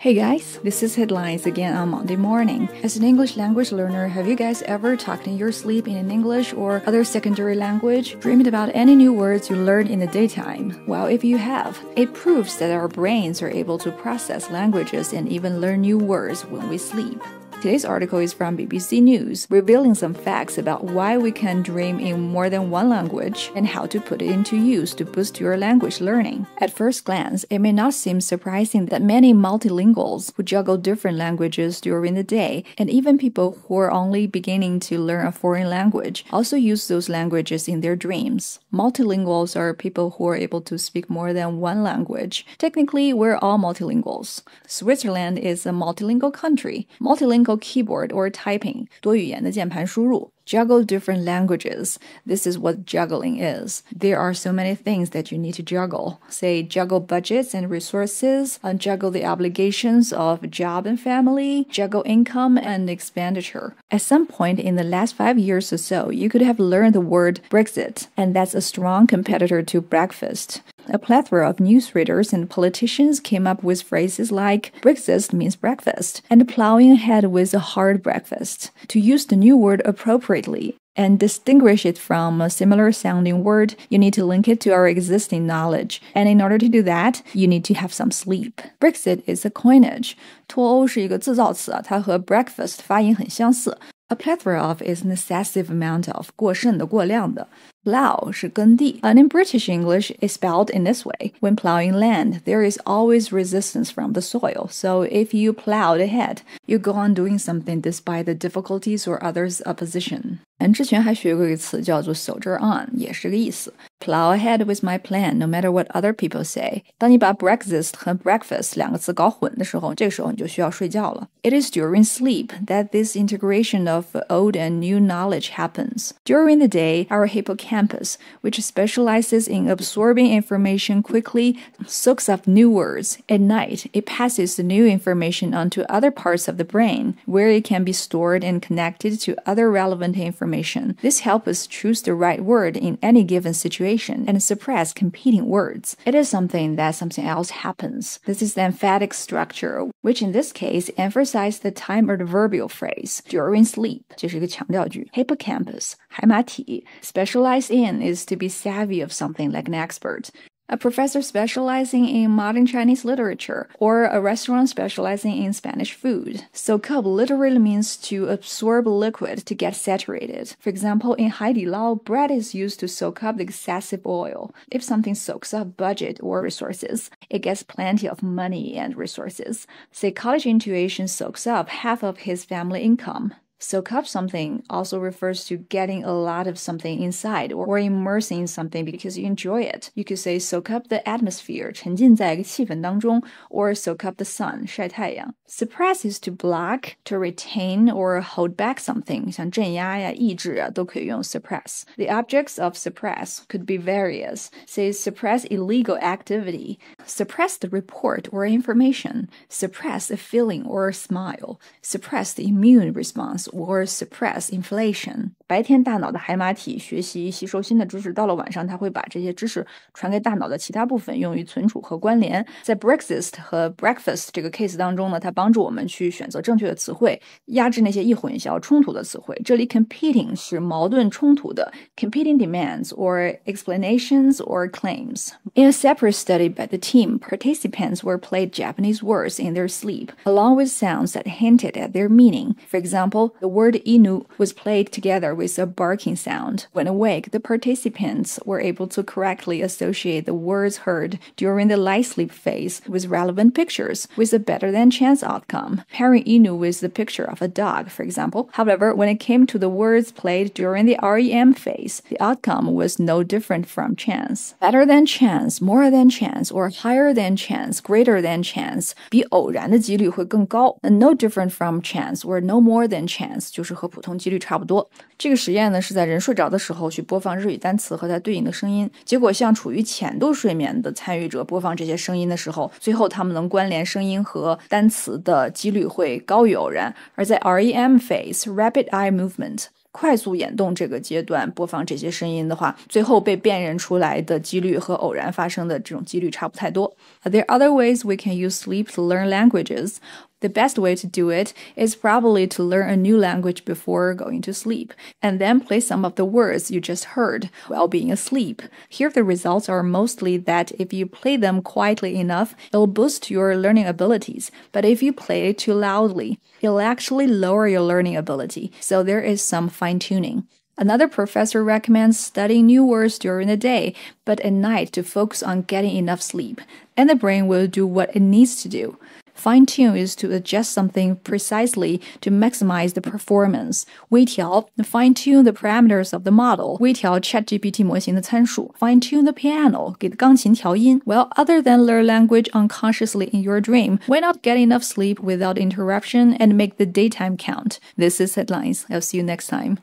Hey guys, this is Headlines again on Monday morning. As an English language learner, have you guys ever talked in your sleep in an English or other secondary language, dreamed about any new words you learned in the daytime? Well, if you have, it proves that our brains are able to process languages and even learn new words when we sleep. Today's article is from BBC News, revealing some facts about why we can dream in more than one language and how to put it into use to boost your language learning. At first glance, it may not seem surprising that many multilinguals who juggle different languages during the day, and even people who are only beginning to learn a foreign language, also use those languages in their dreams. Multilinguals are people who are able to speak more than one language. Technically, we're all multilinguals. Switzerland is a multilingual country. Multilingual keyboard or typing, 多语言的键盘输入. Juggle different languages. This is what juggling is. There are so many things that you need to juggle. Say, juggle budgets and resources, juggle the obligations of job and family, juggle income and expenditure. At some point in the last 5 years or so, you could have learned the word Brexit, and that's a strong competitor to breakfast. A plethora of newsreaders and politicians came up with phrases like Brexit means breakfast and plowing ahead with a hard breakfast. To use the new word appropriately and distinguish it from a similar sounding word, you need to link it to our existing knowledge. And in order to do that, you need to have some sleep. Brexit is a coinage. 脱欧是一个制造词，它和 breakfast 发音很相似。A plethora of is an excessive amount of, 过剩的、过量的。Plow 是耕地 and in British English is spelled in this way. When plowing land, there is always resistance from the soil. So if you plowed ahead, you go on doing something despite the difficulties or others' opposition. 之前还学过一个词叫做 soldier on， 也是个意思。Plow ahead with my plan, no matter what other people say. 当你把 Brexit 和 breakfast 两个词搞混的时候，这个时候你就需要睡觉了。It is during sleep that this integration of old and new knowledge happens. During the day, our hippocampus, which specializes in absorbing information quickly, soaks up new words. At night, it passes the new information onto other parts of the brain, where it can be stored and connected to other relevant information. This helps us choose the right word in any given situation and suppress competing words. It is something that something else happens. This is the emphatic structure, which in this case emphasizes the time adverbial phrase, during sleep. 这是一个强调句。Hippocampus, 海马体, specialize in is to be savvy of something like an expert. A professor specializing in modern Chinese literature, or a restaurant specializing in Spanish food. Soak up literally means to absorb liquid to get saturated. For example, in Haidilao, bread is used to soak up the excessive oil. If something soaks up budget or resources, it gets plenty of money and resources. Say college tuition soaks up half of his family income. Soak up something also refers to getting a lot of something inside or immersing in something because you enjoy it. You could say soak up the atmosphere, 沉浸在一个气氛当中, or soak up the sun, 晒太阳. Suppress is to block, to retain, or hold back something. 像镇压呀、抑制啊，都可以用 suppress. The objects of suppress could be various. Say suppress illegal activity, suppress the report or information, suppress a feeling or a smile, suppress the immune response, or suppress inflation. 白天大脑的海马体学习吸收新的知识，到了晚上它会把这些知识传给大脑的其他部分，用于存储和关联。在 Brexit 和 breakfast 这个 case 当中呢，它帮助我们去选择正确的词汇，压制那些易混淆冲突的词汇。这里 competing 是矛盾冲突的 competing demands or explanations or claims. In a separate study by the team, participants were played Japanese words in their sleep, along with sounds that hinted at their meaning. For example, the word inu was played together with a barking sound. When awake, the participants were able to correctly associate the words heard during the light sleep phase with relevant pictures, with a better-than-chance outcome. Pairing inu with the picture of a dog, for example. However, when it came to the words played during the REM phase, the outcome was no different from chance. Better than chance, more than chance, or higher than chance, greater than chance, 比偶然的几率会更高。No different from chance, or no more than chance, 就是和普通几率差不多。这个实验呢是在人睡着的时候去播放日语单词和它对应的声音，结果向处于浅度睡眠的参与者播放这些声音的时候，最后他们能关联声音和单词的几率会高于偶然。而在 REM phase, rapid eye movement, 快速眼动这个阶段播放这些声音的话，最后被辨认出来的几率和偶然发生的这种几率差不太多。There are other ways we can use sleep to learn languages. The best way to do it is probably to learn a new language before going to sleep, and then play some of the words you just heard while being asleep. Here the results are mostly that if you play them quietly enough, it'll boost your learning abilities, but if you play it too loudly, it'll actually lower your learning ability, so there is some fine-tuning. Another professor recommends studying new words during the day, but at night to focus on getting enough sleep, and the brain will do what it needs to do. Fine-tune is to adjust something precisely to maximize the performance. 微调 fine-tune the parameters of the model. 微调 ChatGPT 模型的参数。Fine-tune the piano 给钢琴调音。Well, other than learn language unconsciously in your dream, why not get enough sleep without interruption and make the daytime count? This is Headlines. I'll see you next time.